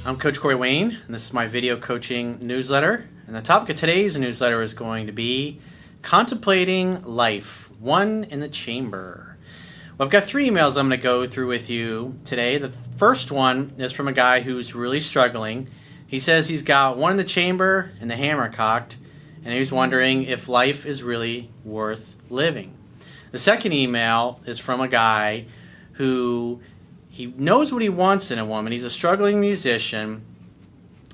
I'm Coach Corey Wayne, and this is my video coaching newsletter. And the topic of today's newsletter is going to be Contemplating Life, One in the Chamber. Well, I've got 3 emails I'm going to go through with you today. The first one is from a guy who's really struggling. He says he's got one in the chamber and the hammer cocked, and he's wondering if life is really worth living. The second email is from a guy who he knows what he wants in a woman. He's a struggling musician,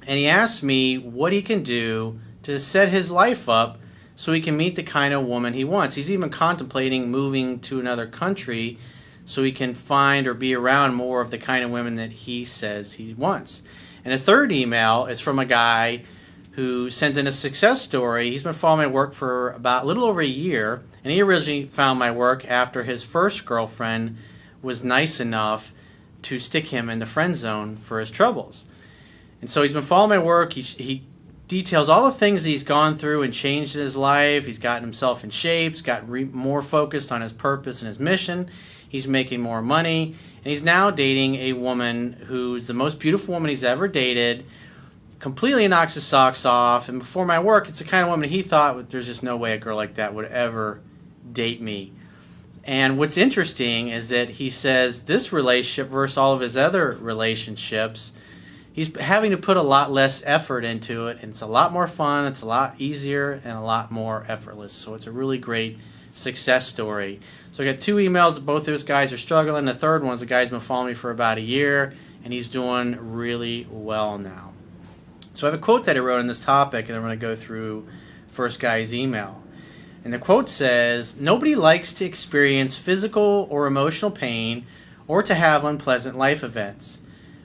and he asked me what he can do to set his life up so he can meet the kind of woman he wants. He's even contemplating moving to another country so he can find or be around more of the kind of women that he says he wants. And a third email is from a guy who sends in a success story. He's been following my work for about a little over a year, and he originally found my work after his first girlfriend was nice enough to stick him in the friend zone for his troubles. And so he's been following my work. He details all the things that he's gone through and changed in his life. He's gotten himself in shape. He's gotten more focused on his purpose and his mission. He's making more money. And he's now dating a woman who's the most beautiful woman he's ever dated, completely knocks his socks off. And before my work, it's the kind of woman he thought, there's just no way a girl like that would ever date me. And what's interesting is that he says this relationship versus all of his other relationships, he's having to put a lot less effort into it, and it's a lot more fun, it's a lot easier, and a lot more effortless. So it's a really great success story. So I got 2 emails. Both those guys are struggling. The third one's the guy's been following me for about a year, and he's doing really well now. So I have a quote that I wrote on this topic, and I'm going to go through first guy's email. And the quote says, "Nobody likes to experience physical or emotional pain or to have unpleasant life events.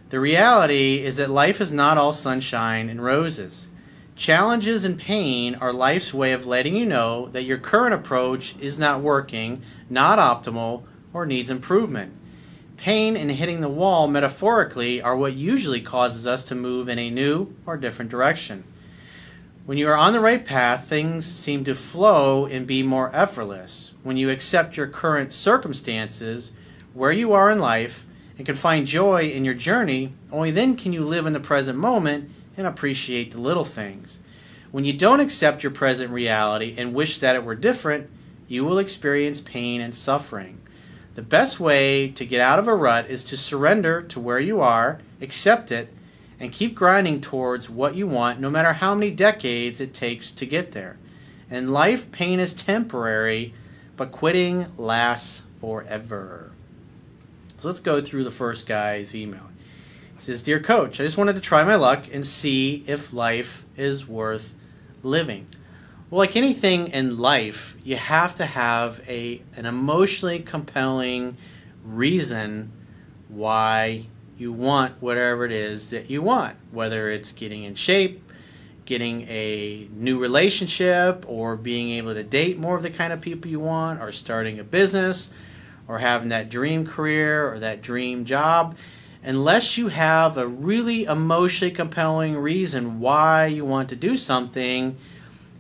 The reality is that life is not all sunshine and roses. Challenges and pain are life's way of letting you know that your current approach is not working, not optimal, or needs improvement. Pain and hitting the wall, metaphorically, are what usually causes us to move in a new or different direction. When you are on the right path, things seem to flow and be more effortless. When you accept your current circumstances, where you are in life, and can find joy in your journey, only then can you live in the present moment and appreciate the little things. When you don't accept your present reality and wish that it were different, you will experience pain and suffering. The best way to get out of a rut is to surrender to where you are, accept it, and keep grinding towards what you want, no matter how many decades it takes to get there. In life, pain is temporary, but quitting lasts forever." So let's go through the first guy's email. He says, "Dear Coach, I just wanted to try my luck and see if life is worth living." Well, like anything in life, you have to have an emotionally compelling reason why you want whatever it is that you want, whether it's getting in shape, getting a new relationship, or being able to date more of the kind of people you want, or starting a business, or having that dream career or that dream job. Unless you have a really emotionally compelling reason why you want to do something,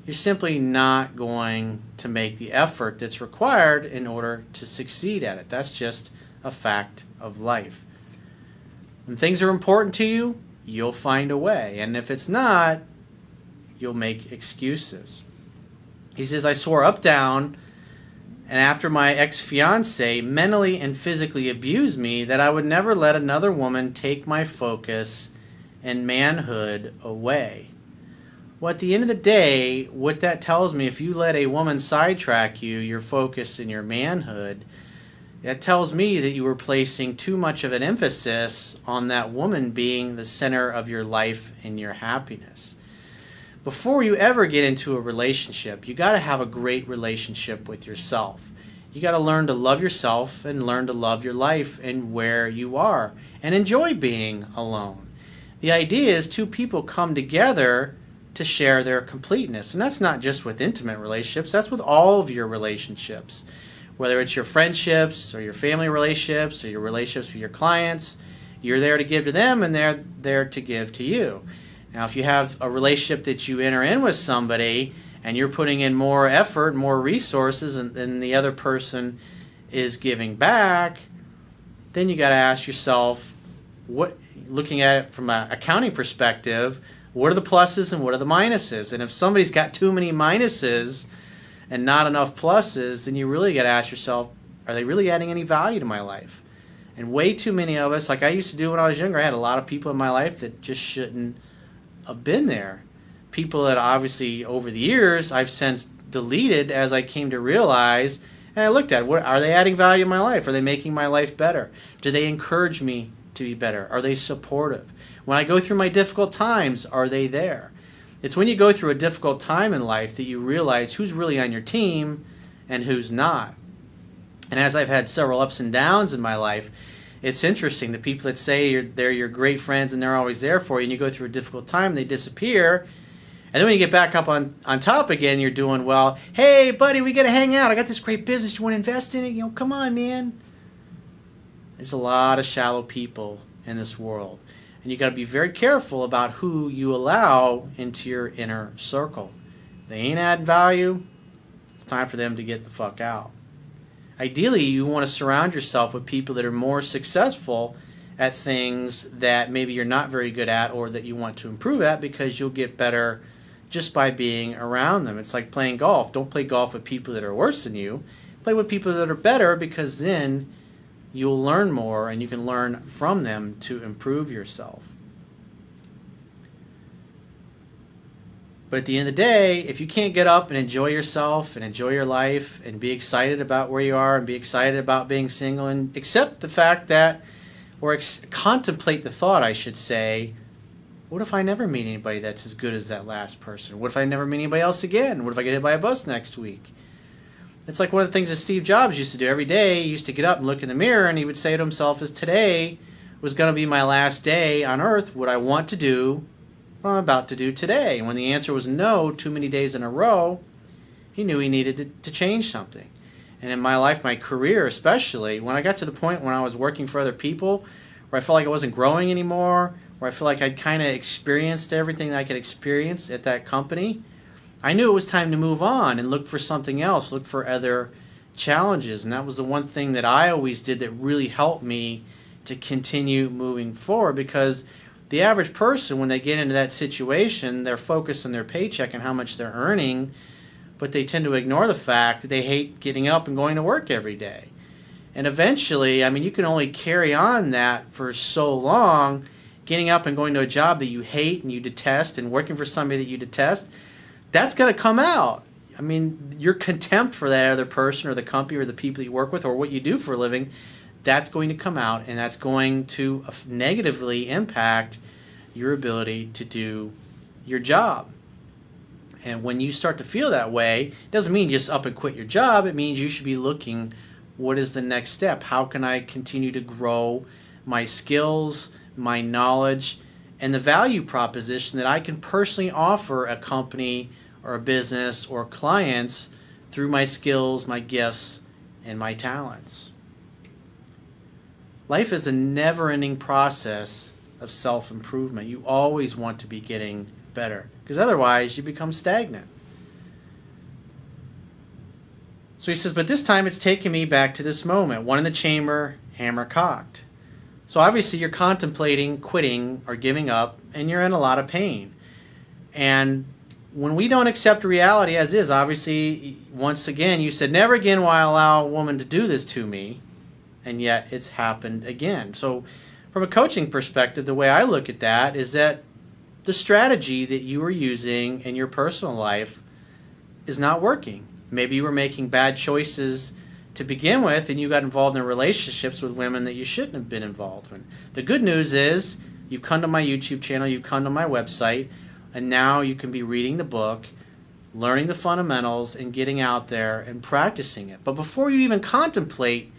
you're simply not going to make the effort that's required in order to succeed at it. That's just a fact of life. When things are important to you, you'll find a way. And if it's not, you'll make excuses. He says, "I swore up, down, and after my ex-fiance mentally and physically abused me, that I would never let another woman take my focus and manhood away." Well, at the end of the day, what that tells me, if you let a woman sidetrack you, your focus and your manhood, that tells me that you were placing too much of an emphasis on that woman being the center of your life and your happiness. Before you ever get into a relationship, you got to have a great relationship with yourself. You got to learn to love yourself and learn to love your life and where you are and enjoy being alone. The idea is 2 people come together to share their completeness. And that's not just with intimate relationships, that's with all of your relationships. Whether it's your friendships or your family relationships or your relationships with your clients, you're there to give to them and they're there to give to you. Now, if you have a relationship that you enter in with somebody and you're putting in more effort, more resources than the other person is giving back, then you got to ask yourself, what looking at it from an accounting perspective, what are the pluses and what are the minuses? And if somebody's got too many minuses and not enough pluses, then you really got to ask yourself, are they really adding any value to my life? And way too many of us, like I used to do when I was younger, I had a lot of people in my life that just shouldn't have been there. People that obviously over the years I've since deleted as I came to realize, and I looked at, what are they adding value in my life? Are they making my life better? Do they encourage me to be better? Are they supportive? When I go through my difficult times, are they there? It's when you go through a difficult time in life that you realize who's really on your team and who's not. And as I've had several ups and downs in my life, it's interesting. The people that say they're your great friends and they're always there for you, and you go through a difficult time, they disappear. And then when you get back up on top again, you're doing well. Hey, buddy, we got to hang out. I got this great business. You want to invest in it? You know, come on, man. There's a lot of shallow people in this world. And you got to be very careful about who you allow into your inner circle. If they ain't adding value, it's time for them to get the fuck out. Ideally, you want to surround yourself with people that are more successful at things that maybe you're not very good at or that you want to improve at, because you'll get better just by being around them. It's like playing golf. Don't play golf with people that are worse than you. Play with people that are better, because then you'll learn more and you can learn from them to improve yourself. But at the end of the day, if you can't get up and enjoy yourself and enjoy your life and be excited about where you are and be excited about being single and accept the fact that, or contemplate the thought, I should say, what if I never meet anybody that's as good as that last person? What if I never meet anybody else again? What if I get hit by a bus next week? It's like one of the things that Steve Jobs used to do every day. He used to get up and look in the mirror and he would say to himself, is today was going to be my last day on earth? Would I want to do what I'm about to do today? And when the answer was no, too many days in a row, he knew he needed to change something. And in my life, my career especially, when I got to the point when I was working for other people, where I felt like I wasn't growing anymore, where I felt like I'd kind of experienced everything that I could experience at that company, I knew it was time to move on and look for something else, look for other challenges. And that was the one thing that I always did that really helped me to continue moving forward, because the average person, when they get into that situation, they're focused on their paycheck and how much they're earning, but they tend to ignore the fact that they hate getting up and going to work every day. And eventually, I mean, you can only carry on that for so long, getting up and going to a job that you hate and you detest and working for somebody that you detest. That's going to come out. I mean, your contempt for that other person or the company or the people you work with or what you do for a living, that's going to come out, and that's going to negatively impact your ability to do your job. And when you start to feel that way, it doesn't mean just up and quit your job. It means you should be looking, what is the next step? How can I continue to grow my skills, my knowledge, and the value proposition that I can personally offer a company or a business or clients through my skills, my gifts, and my talents? Life is a never-ending process of self-improvement. You always want to be getting better, because otherwise you become stagnant. So he says, but this time it's taken me back to this moment. One in the chamber, hammer cocked. So obviously you're contemplating quitting or giving up, and you're in a lot of pain. And when we don't accept reality as is, obviously, once again, you said, never again will I allow a woman to do this to me. And yet it's happened again. So from a coaching perspective, the way I look at that is that the strategy that you are using in your personal life is not working. Maybe you were making bad choices to begin with, and you got involved in relationships with women that you shouldn't have been involved in. The good news is you've come to my YouTube channel, you've come to my website, and now you can be reading the book, learning the fundamentals, and getting out there and practicing it. But before you even contemplate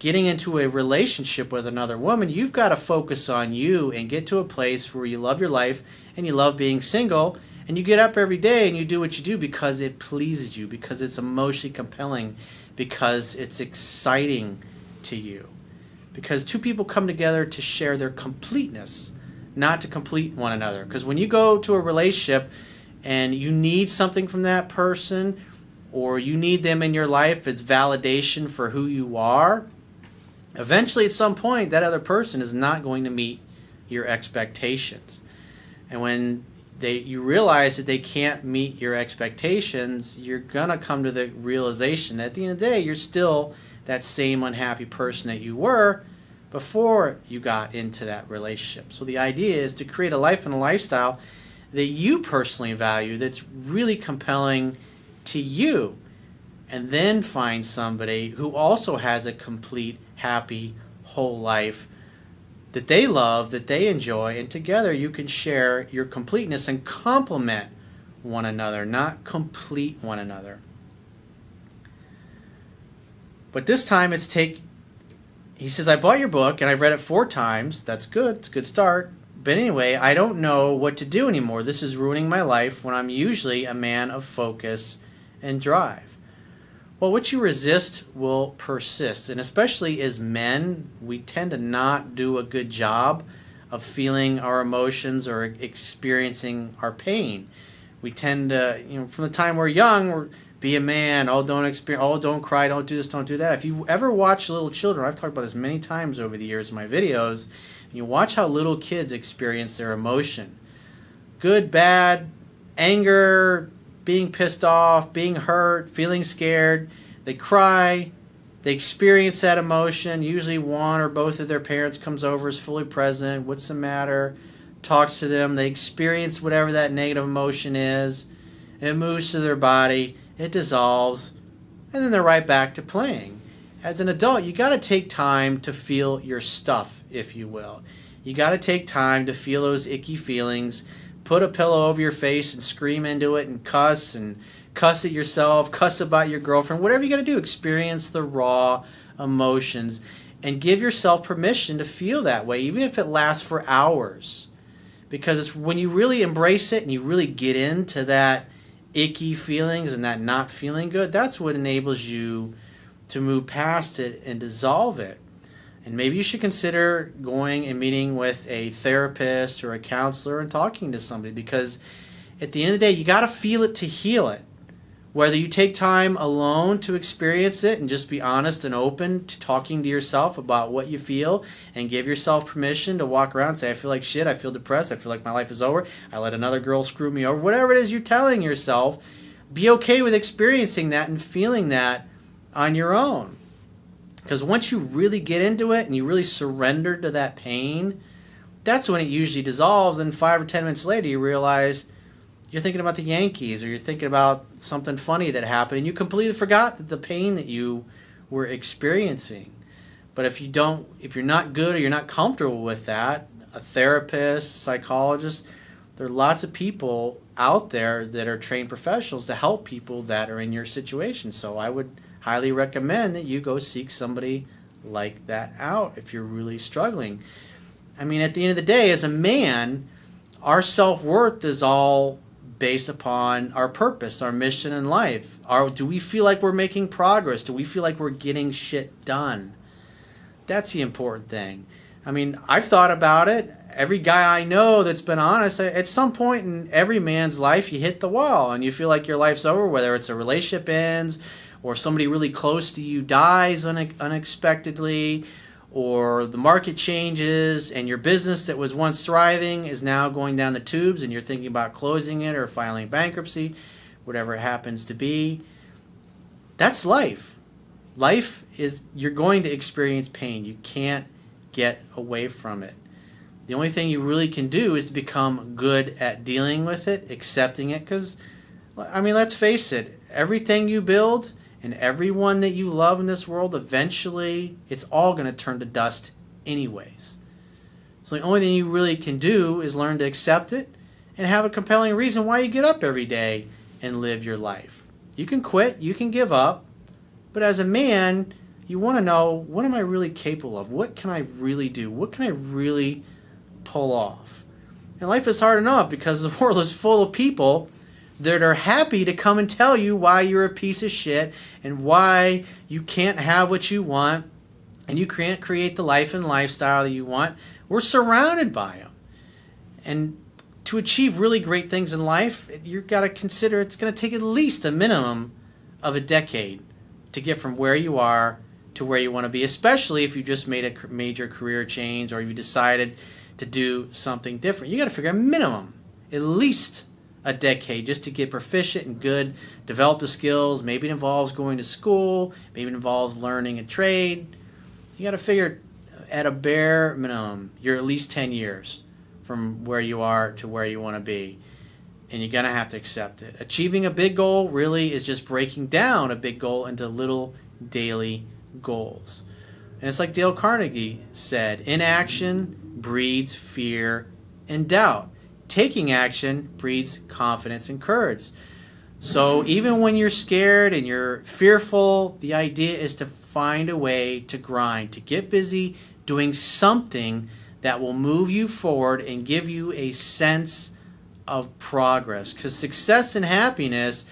getting into a relationship with another woman, you've got to focus on you and get to a place where you love your life and you love being single, and you get up every day and you do what you do because it pleases you, because it's emotionally compelling, because it's exciting to you. Because two people come together to share their completeness, not to complete one another. Because when you go to a relationship and you need something from that person, or you need them in your life as validation for who you are, eventually, at some point, that other person is not going to meet your expectations. And when you realize that they can't meet your expectations, you're going to come to the realization that at the end of the day, you're still that same unhappy person that you were before you got into that relationship. So the idea is to create a life and a lifestyle that you personally value, that's really compelling to you, and then find somebody who also has a complete, happy, whole life that they love, that they enjoy, and together you can share your completeness and complement one another, not complete one another. But this time he says, I bought your book and I've read it 4 times. That's good. It's a good start. But anyway, I don't know what to do anymore. This is ruining my life when I'm usually a man of focus and drive. Well, what you resist will persist. And especially as men, we tend to not do a good job of feeling our emotions or experiencing our pain. We tend to, from the time we're young, be a man, don't cry, don't do this, don't do that. If you ever watch little children, I've talked about this many times over the years in my videos, and you watch how little kids experience their emotion. Good, bad, anger, being pissed off, being hurt, feeling scared. They cry, they experience that emotion. Usually one or both of their parents comes over, is fully present. What's the matter? Talks to them. They experience whatever that negative emotion is. It moves to their body. It dissolves. And then they're right back to playing. As an adult, you got to take time to feel your stuff, if you will. You got to take time to feel those icky feelings. Put a pillow over your face and scream into it and cuss at yourself, cuss about your girlfriend, whatever you got to do. Experience the raw emotions and give yourself permission to feel that way, even if it lasts for hours. Because it's when you really embrace it and you really get into that icky feelings and that not feeling good, that's what enables you to move past it and dissolve it. And maybe you should consider going and meeting with a therapist or a counselor and talking to somebody, because at the end of the day, you got to feel it to heal it. Whether you take time alone to experience it and just be honest and open to talking to yourself about what you feel and give yourself permission to walk around and say, I feel like shit, I feel depressed, I feel like my life is over, I let another girl screw me over, whatever it is you're telling yourself, be okay with experiencing that and feeling that on your own. Because once you really get into it and you really surrender to that pain, that's when it usually dissolves. And 5 or 10 minutes later, you realize you're thinking about the Yankees or you're thinking about something funny that happened, and you completely forgot that the pain that you were experiencing. But if you're not good or you're not comfortable with that, a therapist, a psychologist, there are lots of people out there that are trained professionals to help people that are in your situation. So I would highly recommend that you go seek somebody like that out if you're really struggling. I mean, at the end of the day, as a man, our self-worth is all based upon our purpose, our mission in life. Do we feel like we're making progress? Do we feel like we're getting shit done? That's the important thing. I mean, I've thought about it. Every guy I know that's been honest, at some point in every man's life, you hit the wall and you feel like your life's over, whether it's a relationship ends, or somebody really close to you dies unexpectedly, or the market changes and your business that was once thriving is now going down the tubes and you're thinking about closing it or filing bankruptcy, whatever it happens to be. That's life. Life is, you're going to experience pain. You can't get away from it. The only thing you really can do is to become good at dealing with it, accepting it, because, I mean, let's face it, everything you build and everyone that you love in this world, eventually, it's all going to turn to dust anyways. So the only thing you really can do is learn to accept it and have a compelling reason why you get up every day and live your life. You can quit, you can give up, but as a man, you want to know, what am I really capable of? What can I really do? What can I really pull off? And life is hard enough because the world is full of people that are happy to come and tell you why you're a piece of shit and why you can't have what you want and you can't create the life and lifestyle that you want. We're surrounded by them. And to achieve really great things in life, you've got to consider it's going to take at least a minimum of a decade to get from where you are to where you want to be, especially if you just made a major career change or you decided to do something different. You got to figure a minimum, at least a decade, just to get proficient and good, develop the skills. Maybe it involves going to school, maybe it involves learning a trade. You got to figure at a bare minimum, you're at least 10 years from where you are to where you want to be. And you're going to have to accept it. Achieving a big goal really is just breaking down a big goal into little daily goals. And it's like Dale Carnegie said, inaction breeds fear and doubt. Taking action breeds confidence and courage. So even when you're scared and you're fearful, the idea is to find a way to grind, to get busy doing something that will move you forward and give you a sense of progress. Because success and happiness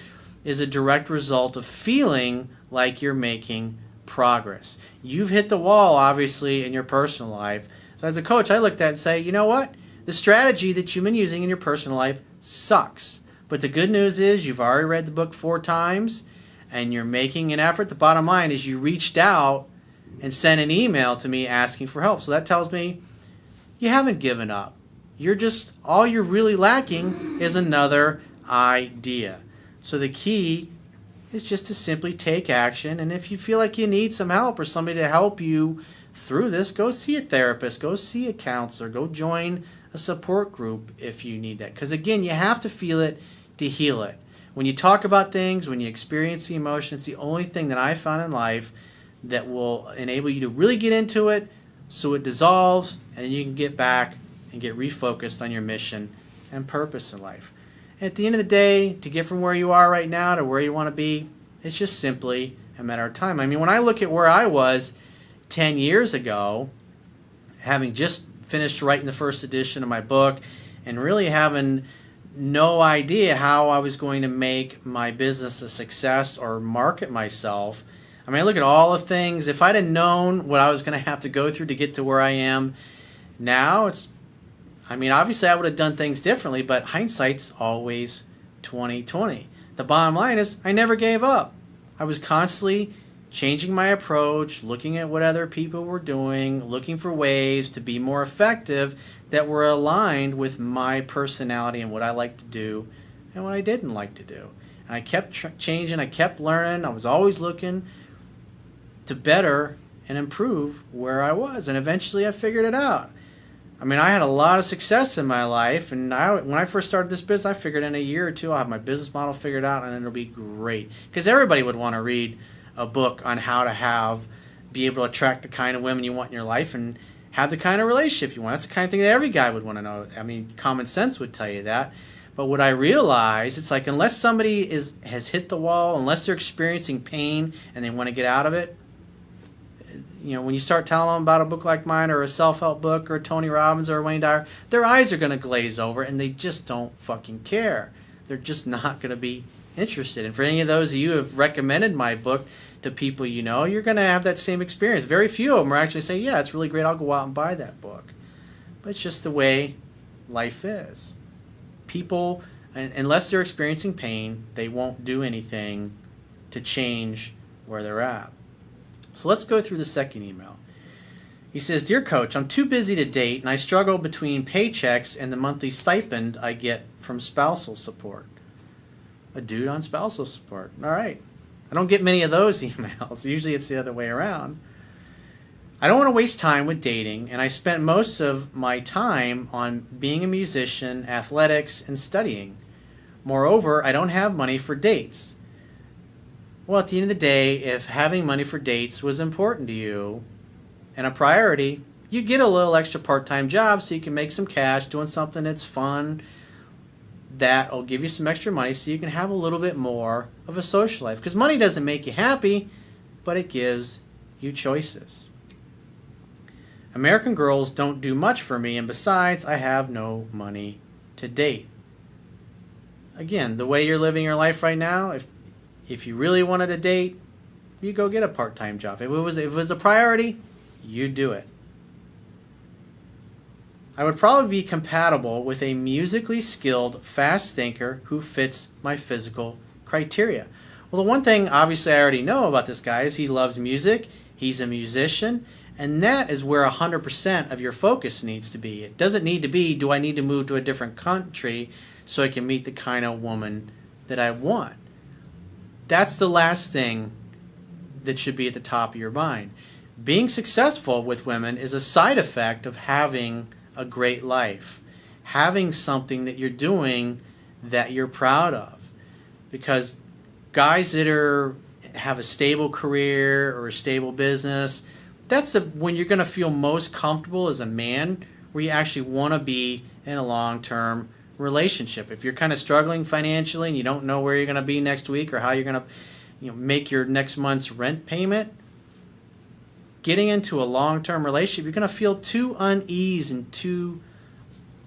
is a direct result of feeling like you're making progress. You've hit the wall, obviously, in your personal life. So as a coach, I look at that and say, you know what? The strategy that you've been using in your personal life sucks. But the good news is you've already read the book 4 times and you're making an effort. The bottom line is you reached out and sent an email to me asking for help. So that tells me you haven't given up. All you're really lacking is another idea. So the key is just to simply take action. And if you feel like you need some help or somebody to help you through this, go see a therapist, go see a counselor, go join a support group if you need that. Because again, you have to feel it to heal it. When you talk about things, when you experience the emotion, it's the only thing that I found in life that will enable you to really get into it so it dissolves and then you can get back and get refocused on your mission and purpose in life. And at the end of the day, to get from where you are right now to where you want to be, it's just simply a matter of time. I mean, when I look at where I was 10 years ago, having just finished writing the first edition of my book and really having no idea how I was going to make my business a success or market myself. I mean, I look at all the things. If I'd have known what I was going to have to go through to get to where I am now, obviously I would have done things differently, but hindsight's always 20/20. The bottom line is I never gave up. I was constantly changing my approach, looking at what other people were doing, looking for ways to be more effective that were aligned with my personality and what I like to do and what I didn't like to do. And I kept changing, I kept learning, I was always looking to better and improve where I was. And eventually I figured it out. I mean, I had a lot of success in my life, and when I first started this business, I figured in a year or two I'll have my business model figured out and it'll be great. Because everybody would want to read a book on how to be able to attract the kind of women you want in your life and have the kind of relationship you want. That's the kind of thing that every guy would want to know. I mean, common sense would tell you that. But what I realized, it's like unless somebody has hit the wall, unless they're experiencing pain and they want to get out of it, when you start telling them about a book like mine or a self-help book or Tony Robbins or Wayne Dyer, their eyes are going to glaze over and they just don't fucking care. They're just not going to be interested. And for any of those of you who have recommended my book to people you're going to have that same experience. Very few of them are actually saying, yeah, it's really great, I'll go out and buy that book. But it's just the way life is. People, unless they're experiencing pain, they won't do anything to change where they're at. So let's go through the second email. He says, Dear Coach, I'm too busy to date and I struggle between paychecks and the monthly stipend I get from spousal support. A dude on spousal support. All right. I don't get many of those emails. Usually it's the other way around. I don't want to waste time with dating, and I spent most of my time on being a musician, athletics, and studying. Moreover, I don't have money for dates. Well, at the end of the day, if having money for dates was important to you and a priority, you get a little extra part-time job so you can make some cash doing something that's fun, that will give you some extra money so you can have a little bit more of a social life. Because money doesn't make you happy, but it gives you choices. American girls don't do much for me, and besides, I have no money to date. Again, the way you're living your life right now, if you really wanted to date, you go get a part-time job. If it was a priority, you do it. I would probably be compatible with a musically skilled, fast thinker who fits my physical criteria. Well, the one thing, obviously, I already know about this guy is he loves music, he's a musician, And that is where 100% of your focus needs to be. It doesn't need to be, do I need to move to a different country so I can meet the kind of woman that I want? That's the last thing that should be at the top of your mind. Being successful with women is a side effect of having a great life, having something that you're doing that you're proud of. Because guys that have a stable career or a stable business, that's when you're going to feel most comfortable as a man, where you actually want to be in a long-term relationship. If you're kind of struggling financially and you don't know where you're going to be next week or how you're going to make your next month's rent payment, getting into a long-term relationship, you're going to feel too unease and too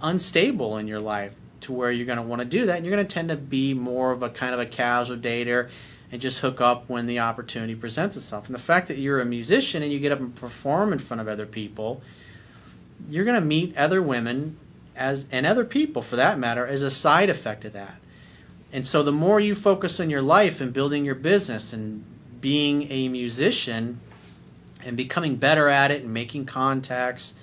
unstable in your life to where you're going to want to do that. And you're going to tend to be more of a kind of a casual dater and just hook up when the opportunity presents itself. And the fact that you're a musician and you get up and perform in front of other people, you're going to meet other women and other people for that matter as a side effect of that. And so the more you focus on your life and building your business and being a musician and becoming better at it and making contacts,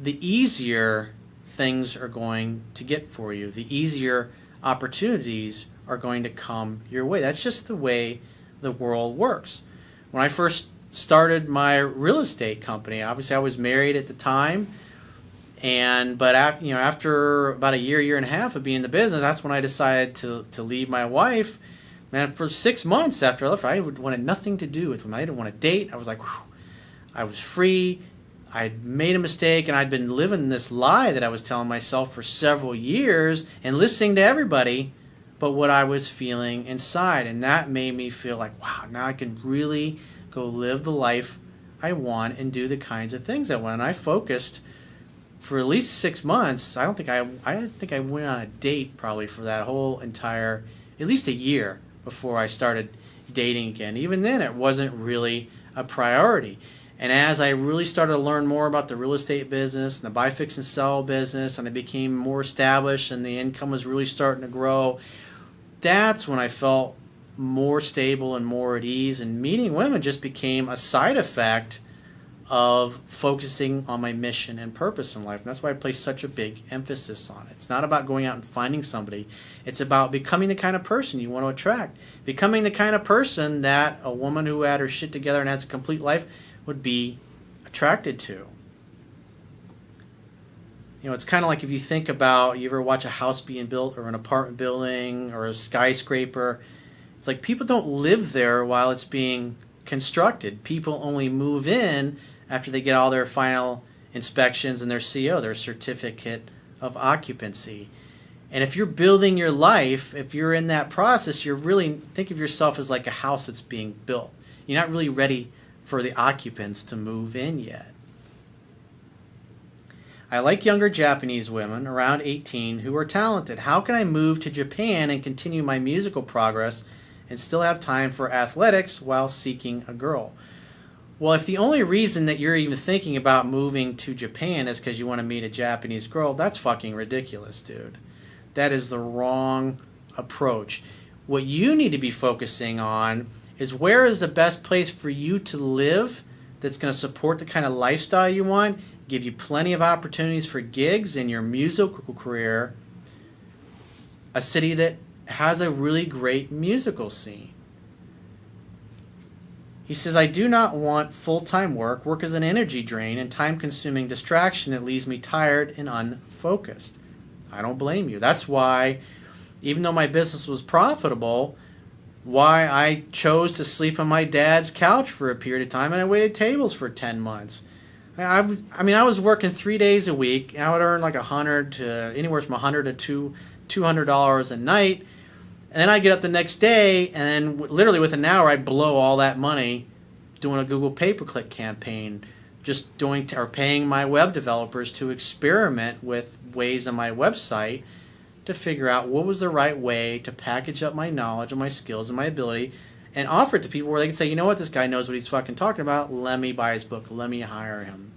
the easier things are going to get for you. The easier opportunities are going to come your way. That's just the way the world works. When I first started my real estate company, obviously I was married at the time, but after about a year and a half of being in the business, that's when I decided to leave my wife. Man, for 6 months after I left her, I wanted nothing to do with women. I didn't want to date. I was like, whew. I was free. I'd made a mistake, and I'd been living this lie that I was telling myself for several years and listening to everybody but what I was feeling inside. And that made me feel like, wow, now I can really go live the life I want and do the kinds of things I want. And I focused for at least 6 months. I think I went on a date probably for that whole entire, at least a year before I started dating again. Even then, it wasn't really a priority. And as I really started to learn more about the real estate business and the buy, fix, and sell business, and I became more established and the income was really starting to grow, that's when I felt more stable and more at ease. And meeting women just became a side effect of focusing on my mission and purpose in life. And that's why I place such a big emphasis on it. It's not about going out and finding somebody. It's about becoming the kind of person you want to attract. Becoming the kind of person that a woman who had her shit together and has a complete life would be attracted to. It's kind of like if you think about, you ever watch a house being built or an apartment building or a skyscraper, it's like people don't live there while it's being constructed. People only move in after they get all their final inspections and their CO, their certificate of occupancy. And if you're building your life, if you're in that process, you're really, think of yourself as like a house that's being built. You're not really ready for the occupants to move in yet. I like younger Japanese women around 18 who are talented. How can I move to Japan and continue my musical progress and still have time for athletics while seeking a girl? Well, if the only reason that you're even thinking about moving to Japan is because you want to meet a Japanese girl, that's fucking ridiculous, dude. That is the wrong approach. What you need to be focusing on is where is the best place for you to live that's going to support the kind of lifestyle you want, give you plenty of opportunities for gigs in your musical career, a city that has a really great musical scene. He says, I do not want full-time work. Work is an energy drain and time-consuming distraction that leaves me tired and unfocused. I don't blame you. That's why, even though my business was profitable, why I chose to sleep on my dad's couch for a period of time and I waited tables for 10 months. I was working 3 days a week. I would earn like anywhere from $100 to $200 a night. And then I'd get up the next day and then literally within an hour I'd blow all that money doing a Google pay-per-click campaign, just or paying my web developers to experiment with ways on my website to figure out what was the right way to package up my knowledge and my skills and my ability and offer it to people where they could say, you know what, this guy knows what he's fucking talking about. Let me buy his book. Let me hire him.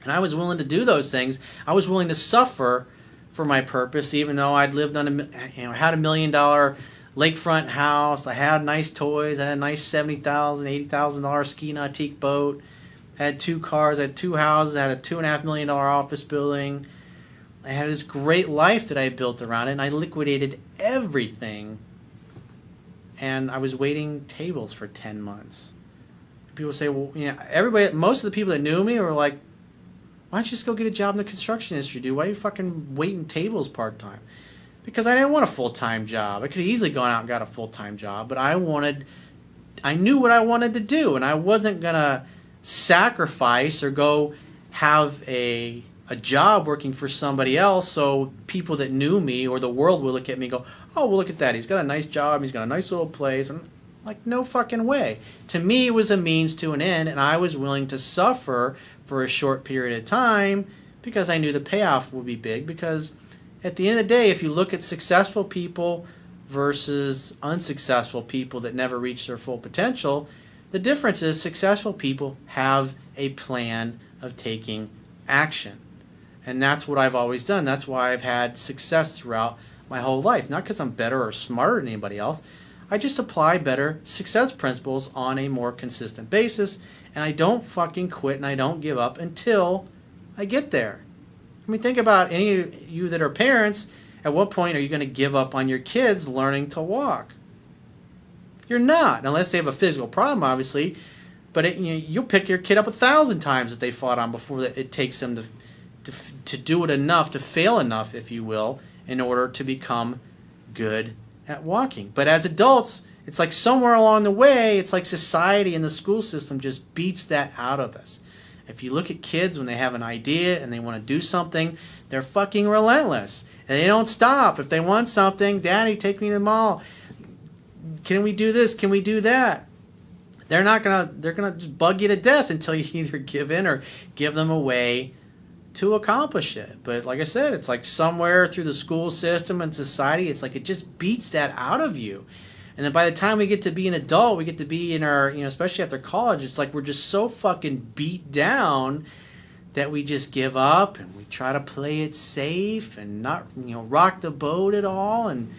And I was willing to do those things. I was willing to suffer for my purpose, even though I'd lived on had $1 million lakefront house. I had nice toys. I had a nice $70,000, $80,000 ski nautique boat. I had 2 cars, I had 2 houses, I had a $2.5 million office building. I had this great life that I built around it, and I liquidated everything. And I was waiting tables for 10 months. People say, well, everybody, most of the people that knew me were like, why don't you just go get a job in the construction industry, dude? Why are you fucking waiting tables part-time? Because I didn't want a full-time job. I could have easily gone out and got a full-time job, but I knew what I wanted to do, and I wasn't going to sacrifice or go have a job working for somebody else so people that knew me or the world would look at me and go, oh, well, look at that. He's got a nice job. He's got a nice little place. And like, no fucking way. To me, it was a means to an end, and I was willing to suffer for a short period of time because I knew the payoff would be big. Because at the end of the day, if you look at successful people versus unsuccessful people that never reach their full potential, the difference is successful people have a plan of taking action. And that's what I've always done. That's why I've had success throughout my whole life. Not because I'm better or smarter than anybody else. I just apply better success principles on a more consistent basis. And I don't fucking quit and I don't give up until I get there. I mean, think about any of you that are parents. At what point are you going to give up on your kids learning to walk? You're not, unless they have a physical problem, obviously. But you'll pick your kid up 1,000 times that they fought on before it takes them to do it enough, to fail enough, if you will, in order to become good at walking. But as adults, it's like somewhere along the way, it's like society and the school system just beats that out of us. If you look at kids when they have an idea and they want to do something, they're fucking relentless. And they don't stop. If they want something, Daddy, take me to the mall. Can we do this? Can we do that? They're gonna just bug you to death until you either give in or give them a way to accomplish it. But like I said, it's like somewhere through the school system and society, it's like it just beats that out of you. And then by the time we get to be an adult, we get to be in our, especially after college, it's like we're just so fucking beat down that we just give up and we try to play it safe and not, rock the boat at all. And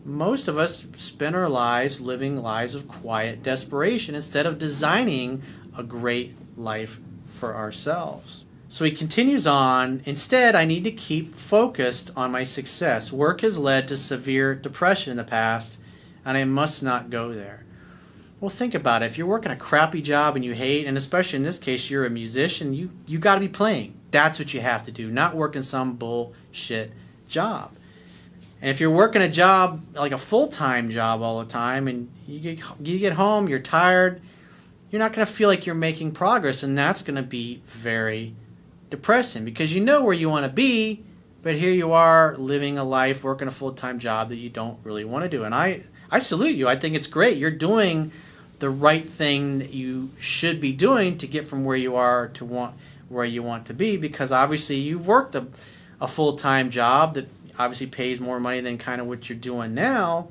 most of us spend our lives living lives of quiet desperation instead of designing a great life for ourselves. So he continues on, instead, I need to keep focused on my success. Work has led to severe depression in the past, and I must not go there. Well, think about it. If you're working a crappy job and you hate, and especially in this case, you're a musician, you got to be playing. That's what you have to do, not working some bullshit job. And if you're working a job, like a full-time job all the time, and you get home, you're tired, you're not going to feel like you're making progress, and that's going to be very depressing because you know where you want to be, but here you are living a life, working a full-time job that you don't really want to do. And I salute you. I think it's great. You're doing the right thing that you should be doing to get from where you are to where you want to be, because obviously you've worked a full-time job that obviously pays more money than kind of what you're doing now,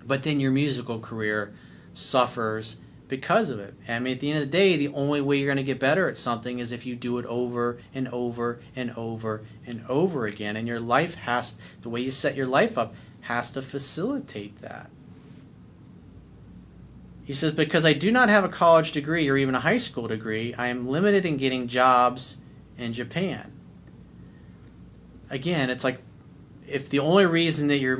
but then your musical career suffers because of it. I mean, at the end of the day, the only way you're going to get better at something is if you do it over and over and over and over again. And your life the way you set your life up has to facilitate that. He says, because I do not have a college degree or even a high school degree, I am limited in getting jobs in Japan. Again, it's like, if the only reason that you're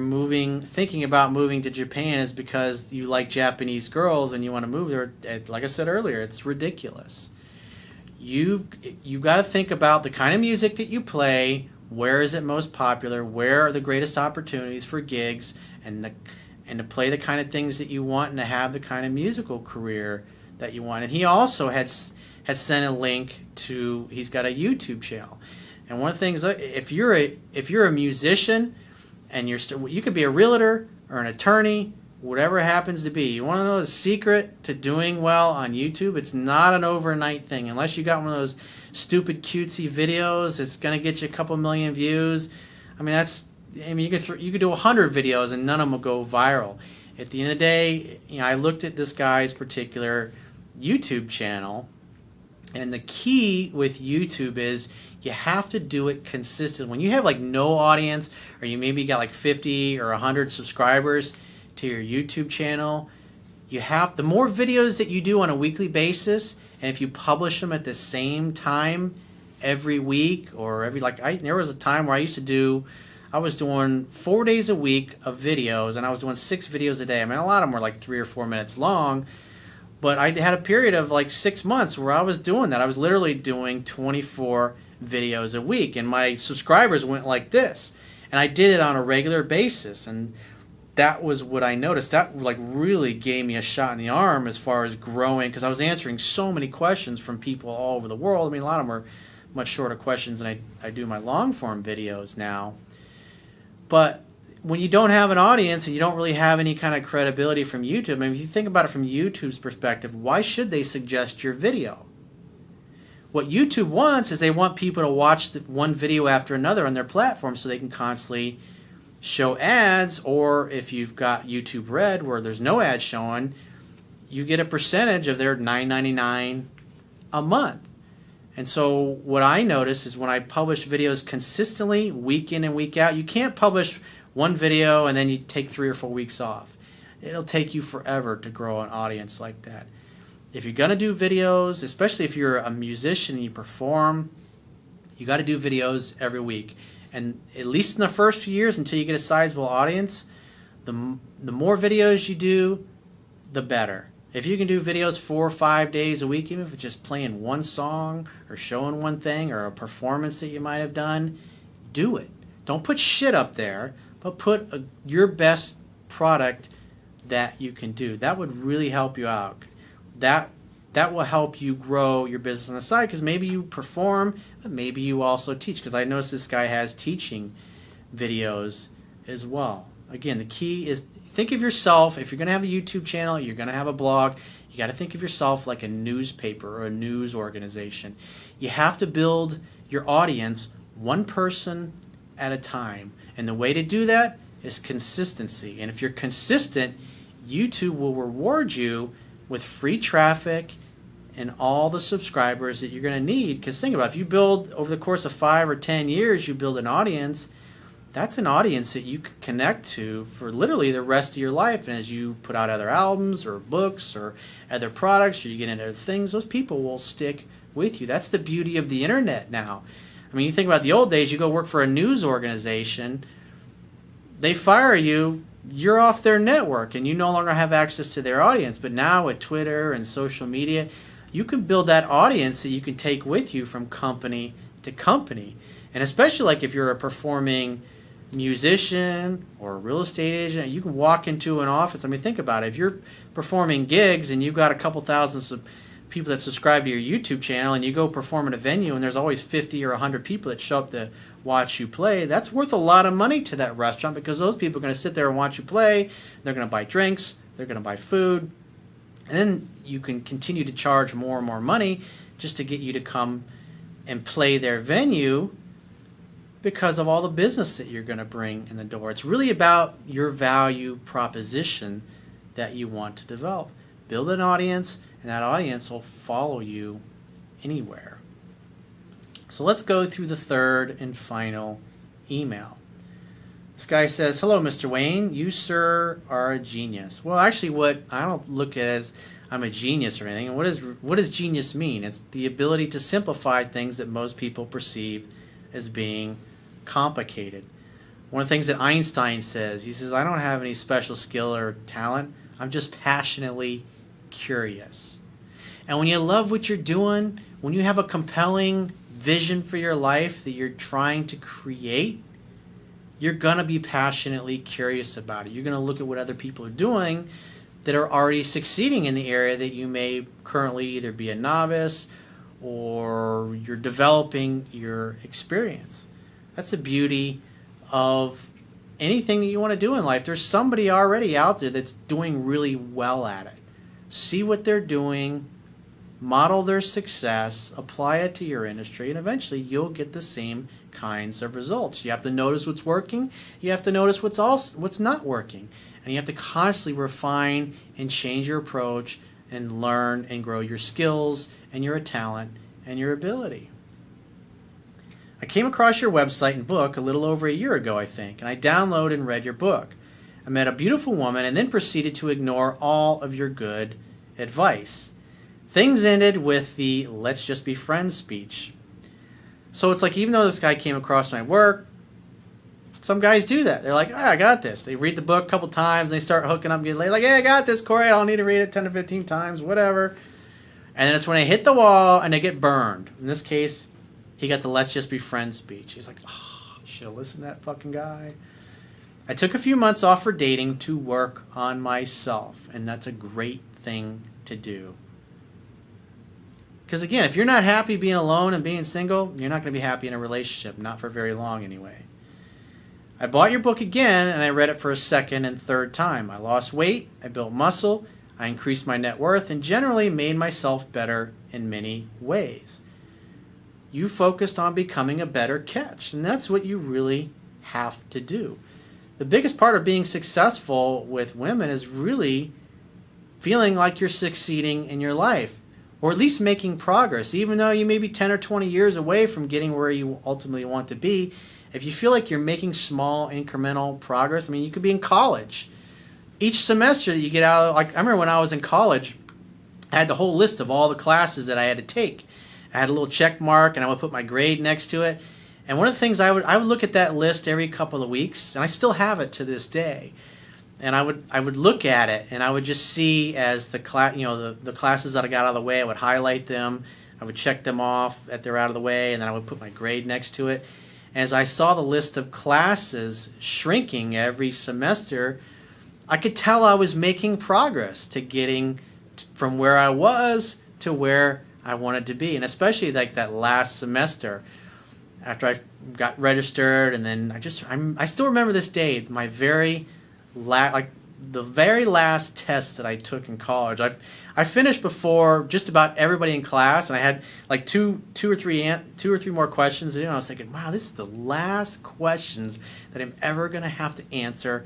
thinking about moving to Japan is because you like Japanese girls and you want to move there, like I said earlier, it's ridiculous. You've got to think about the kind of music that you play, where is it most popular, where are the greatest opportunities for gigs, and to play the kind of things that you want and to have the kind of musical career that you want. And he also had sent a link to, he's got a YouTube channel. And one of the things, if you're a musician and you could be a realtor or an attorney, whatever it happens to be. You want to know the secret to doing well on YouTube? It's not an overnight thing. Unless you got one of those stupid cutesy videos, it's gonna get you a couple million views. You could do 100 videos and none of them will go viral. At the end of the day, I looked at this guy's particular YouTube channel, and the key with YouTube is you have to do it consistently. When you have like no audience, or you maybe got like 50 or 100 subscribers to your YouTube channel, The more videos that you do on a weekly basis, and if you publish them at the same time every week or there was a time where I was doing 4 days a week of videos, and I was doing 6 videos a day. I mean, a lot of them were like 3 or 4 minutes long, but I had a period of like 6 months where I was doing that. I was literally doing 24 videos a week, and my subscribers went like this, and I did it on a regular basis, and that was what I noticed. That like really gave me a shot in the arm as far as growing, because I was answering so many questions from people all over the world. I mean, a lot of them were much shorter questions than I do my long form videos now. But when you don't have an audience and you don't really have any kind of credibility from YouTube, I mean, if you think about it from YouTube's perspective, why should they suggest your video? What YouTube wants is they want people to watch one video after another on their platform so they can constantly show ads, or if you've got YouTube Red where there's no ads showing, you get a percentage of their $9.99 a month. And so what I notice is when I publish videos consistently, week in and week out, you can't publish one video and then you take 3 or 4 weeks off. It'll take you forever to grow an audience like that. If you're going to do videos, especially if you're a musician and you perform, you got to do videos every week. And at least in the first few years, until you get a sizable audience, the more videos you do, the better. If you can do videos 4 or 5 days a week, even if it's just playing one song or showing one thing or a performance that you might have done, do it. Don't put shit up there, but put your best product that you can do. That would really help you out. That will help you grow your business on the side, because maybe you perform, but maybe you also teach, because I noticed this guy has teaching videos as well. Again, the key is think of yourself, if you're going to have a YouTube channel, you're going to have a blog, you got to think of yourself like a newspaper or a news organization. You have to build your audience one person at a time. And the way to do that is consistency. And if you're consistent, YouTube will reward you with free traffic and all the subscribers that you're going to need. Because think about it, if you build over the course of 5 or 10 years, you build an audience, that's an audience that you can connect to for literally the rest of your life. And as you put out other albums or books or other products, or you get into other things, those people will stick with you. That's the beauty of the internet now. I mean, you think about the old days, you go work for a news organization, they fire you, you're off their network and you no longer have access to their audience. But now with Twitter and social media, you can build that audience that you can take with you from company to company. And especially like if you're a performing musician or a real estate agent, you can walk into an office. I mean, think about it. If you're performing gigs and you've got a couple thousand people that subscribe to your YouTube channel, and you go perform at a venue and there's always 50 or 100 people that show up to watch you play, that's worth a lot of money to that restaurant, because those people are going to sit there and watch you play. They're going to buy drinks, they're going to buy food, and then you can continue to charge more and more money just to get you to come and play their venue, because of all the business that you're going to bring in the door. It's really about your value proposition that you want to develop. Build an audience, and that audience will follow you anywhere. So let's go through the third and final email. This guy says, "Hello, Mr. Wayne. You, sir, are a genius." Well, actually, what I don't look at as I'm a genius or anything. What does genius mean? It's the ability to simplify things that most people perceive as being complicated. One of the things that Einstein says, he says, "I don't have any special skill or talent. I'm just passionately curious." And when you love what you're doing, when you have a compelling vision for your life that you're trying to create, you're going to be passionately curious about it. You're going to look at what other people are doing that are already succeeding in the area that you may currently either be a novice or you're developing your experience. That's the beauty of anything that you want to do in life. There's somebody already out there that's doing really well at it. See what they're doing, model their success, apply it to your industry, and eventually you'll get the same kinds of results. You have to notice what's working, you have to notice what's not working, and you have to constantly refine and change your approach and learn and grow your skills and your talent and your ability. I came across your website and book a little over a year ago, I think, and I downloaded and read your book. I met a beautiful woman and then proceeded to ignore all of your good advice. Things ended with the let's just be friends speech. So it's like, even though this guy came across my work, some guys do that. They're like, I got this. They read the book a couple times, and they start hooking up and getting laid. Like, hey, I got this, Corey. I don't need to read it 10 to 15 times, whatever. And then it's when they hit the wall and they get burned. In this case, he got the let's just be friends speech. He's like, oh, should have listened to that fucking guy. I took a few months off for dating to work on myself, and that's a great thing to do. Because again, if you're not happy being alone and being single, you're not going to be happy in a relationship, not for very long anyway. I bought your book again, and I read it for a second and third time. I lost weight, I built muscle, I increased my net worth, and generally made myself better in many ways. You focused on becoming a better catch, and that's what you really have to do. The biggest part of being successful with women is really feeling like you're succeeding in your life, or at least making progress, even though you may be 10 or 20 years away from getting where you ultimately want to be. If you feel like you're making small incremental progress, I mean, you could be in college. Each semester that you get out of, like, I remember when I was in college, I had the whole list of all the classes that I had to take. I had a little check mark, and I would put my grade next to it. And one of the things I would look at that list every couple of weeks, and I still have it to this day. And I would look at it, and I would just see as the classes that I got out of the way, I would highlight them, I would check them off that they're out of the way, and then I would put my grade next to it. As I saw the list of classes shrinking every semester, I could tell I was making progress to getting from where I was to where I wanted to be. And especially like that last semester, after I got registered, and then I still remember this day, my the very last test that I took in college. I finished before just about everybody in class, and I had like two or three more questions to do. And I was thinking, wow, this is the last questions that I'm ever gonna have to answer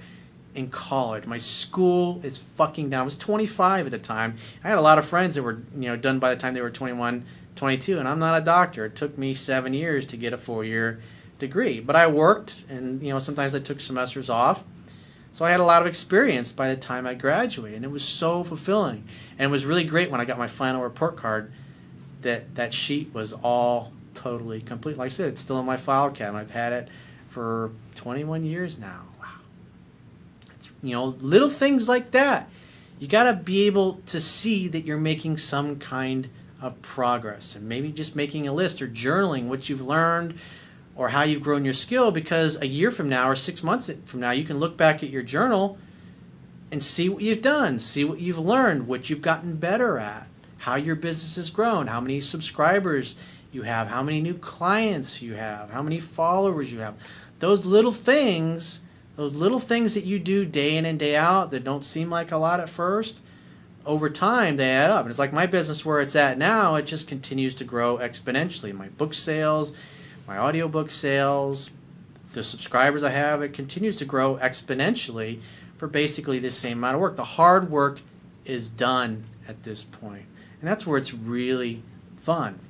in college. My school is fucking down. I was 25 at the time. I had a lot of friends that were done by the time they were 21, 22, and I'm not a doctor. It took me 7 years to get a 4-year degree, but I worked, and sometimes I took semesters off. So I had a lot of experience by the time I graduated, and it was so fulfilling. And it was really great when I got my final report card that sheet was all totally complete. Like I said, it's still in my file cabinet. I've had it for 21 years now. Wow. It's, little things like that. You got to be able to see that you're making some kind of progress, and maybe just making a list or journaling what you've learned or how you've grown your skill, because a year from now or 6 months from now, you can look back at your journal and see what you've done, see what you've learned, what you've gotten better at, how your business has grown, how many subscribers you have, how many new clients you have, how many followers you have. Those little things that you do day in and day out that don't seem like a lot at first, over time they add up. And it's like my business where it's at now, it just continues to grow exponentially. My book sales, my audiobook sales, the subscribers I have, it continues to grow exponentially for basically the same amount of work. The hard work is done at this point, and that's where it's really fun.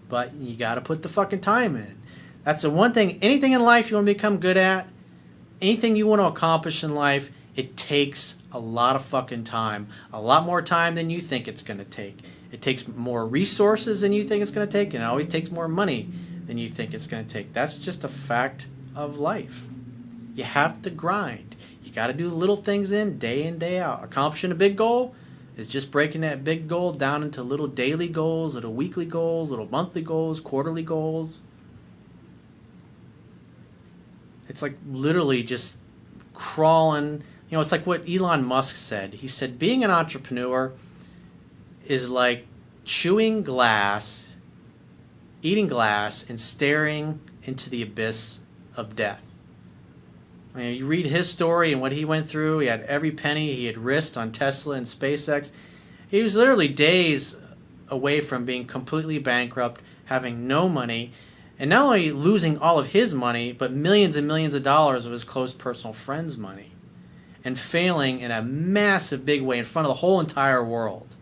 But you got to put the fucking time in. That's the one thing. Anything in life you want to become good at, anything you want to accomplish in life, it takes a lot of fucking time. A lot more time than you think it's going to take. It takes more resources than you think it's going to take, and it always takes more money than you think it's going to take. That's just a fact of life. You have to grind. You got to do little things in day out. Accomplishing a big goal is just breaking that big goal down into little daily goals, little weekly goals, little monthly goals, quarterly goals. It's like literally just crawling. It's like what Elon Musk said. He said, being an entrepreneur is like chewing glass, eating glass, and staring into the abyss of death. You read his story and what he went through. He had every penny he had risked on Tesla and SpaceX. He was literally days away from being completely bankrupt, having no money, and not only losing all of his money, but millions and millions of dollars of his close personal friends' money, and failing in a massive big way in front of the whole entire world.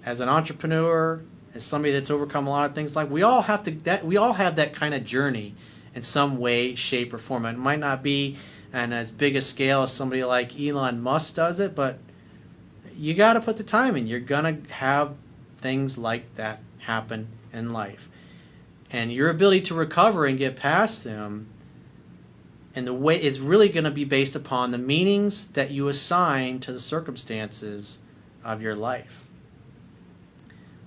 As an entrepreneur, as somebody that's overcome a lot of things, like we all have that kind of journey in some way, shape, or form. It might not be on as big a scale as somebody like Elon Musk does it, but you got to put the time in. You're going to have things like that happen in life. And your ability to recover and get past them, and the way it's really going to be based upon the meanings that you assign to the circumstances of your life.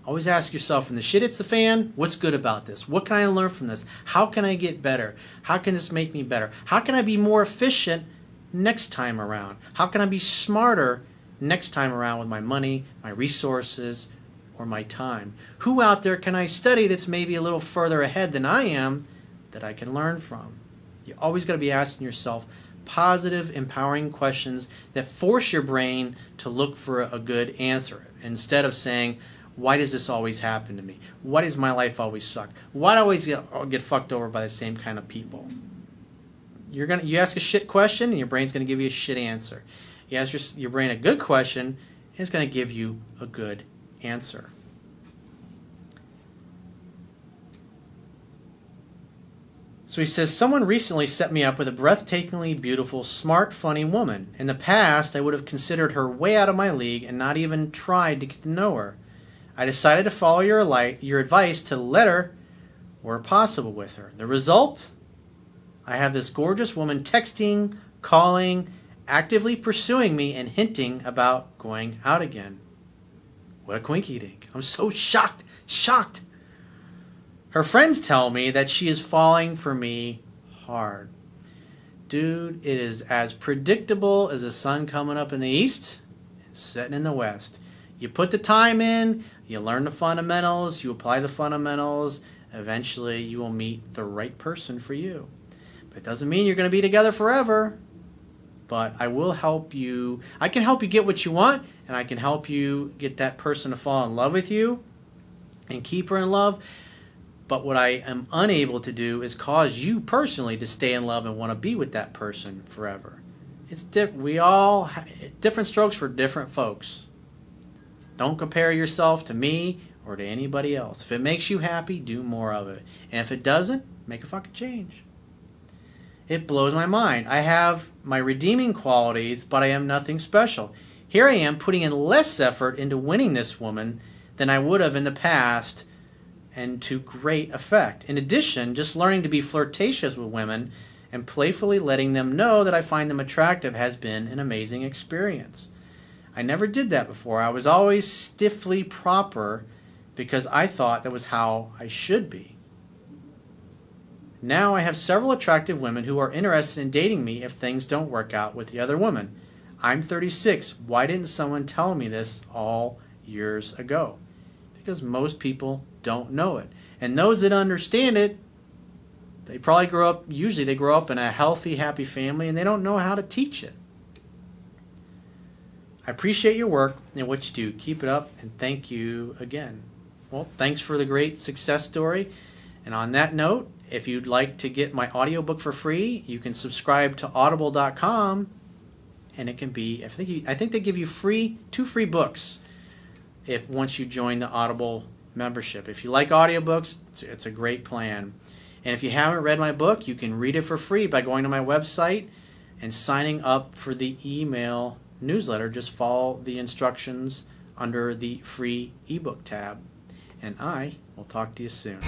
Always ask yourself, when the shit hits the fan, what's good about this? What can I learn from this? How can I get better? How can this make me better? How can I be more efficient next time around? How can I be smarter next time around with my money, my resources, or my time? Who out there can I study that's maybe a little further ahead than I am that I can learn from? You always got to be asking yourself positive, empowering questions that force your brain to look for a good answer instead of saying, why does this always happen to me? Why does my life always suck? Why do I always get fucked over by the same kind of people? You ask a shit question and your brain's going to give you a shit answer. You ask your brain a good question and it's going to give you a good answer. So he says, someone recently set me up with a breathtakingly beautiful, smart, funny woman. In the past, I would have considered her way out of my league and not even tried to get to know her. I decided to follow your advice to the letter where possible with her. The result? I have this gorgeous woman texting, calling, actively pursuing me, and hinting about going out again. What a quinky dink. I'm so shocked. Her friends tell me that she is falling for me hard. Dude, it is as predictable as the sun coming up in the east and setting in the west. You put the time in, you learn the fundamentals, you apply the fundamentals, eventually you will meet the right person for you. But it doesn't mean you're going to be together forever. But I will help you. I can help you get what you want, and I can help you get that person to fall in love with you and keep her in love. But what I am unable to do is cause you personally to stay in love and want to be with that person forever. It's we all different strokes for different folks. Don't compare yourself to me or to anybody else. If it makes you happy, do more of it. And if it doesn't, make a fucking change. It blows my mind. I have my redeeming qualities, but I am nothing special. Here I am putting in less effort into winning this woman than I would have in the past, and to great effect. In addition, just learning to be flirtatious with women and playfully letting them know that I find them attractive has been an amazing experience. I never did that before. I was always stiffly proper because I thought that was how I should be. Now I have several attractive women who are interested in dating me if things don't work out with the other woman. I'm 36. Why didn't someone tell me this all years ago? Because most people don't know it. And those that understand it, they probably usually they grow up in a healthy, happy family, and they don't know how to teach it. I appreciate your work and what you do. Keep it up, and thank you again. Well, thanks for the great success story. And on that note, if you'd like to get my audiobook for free, you can subscribe to audible.com, and it can be, I think they give you two free books once you join the Audible membership. If you like audiobooks, it's a great plan. And if you haven't read my book, you can read it for free by going to my website and signing up for the email newsletter. Just follow the instructions under the free ebook tab. And I will talk to you soon.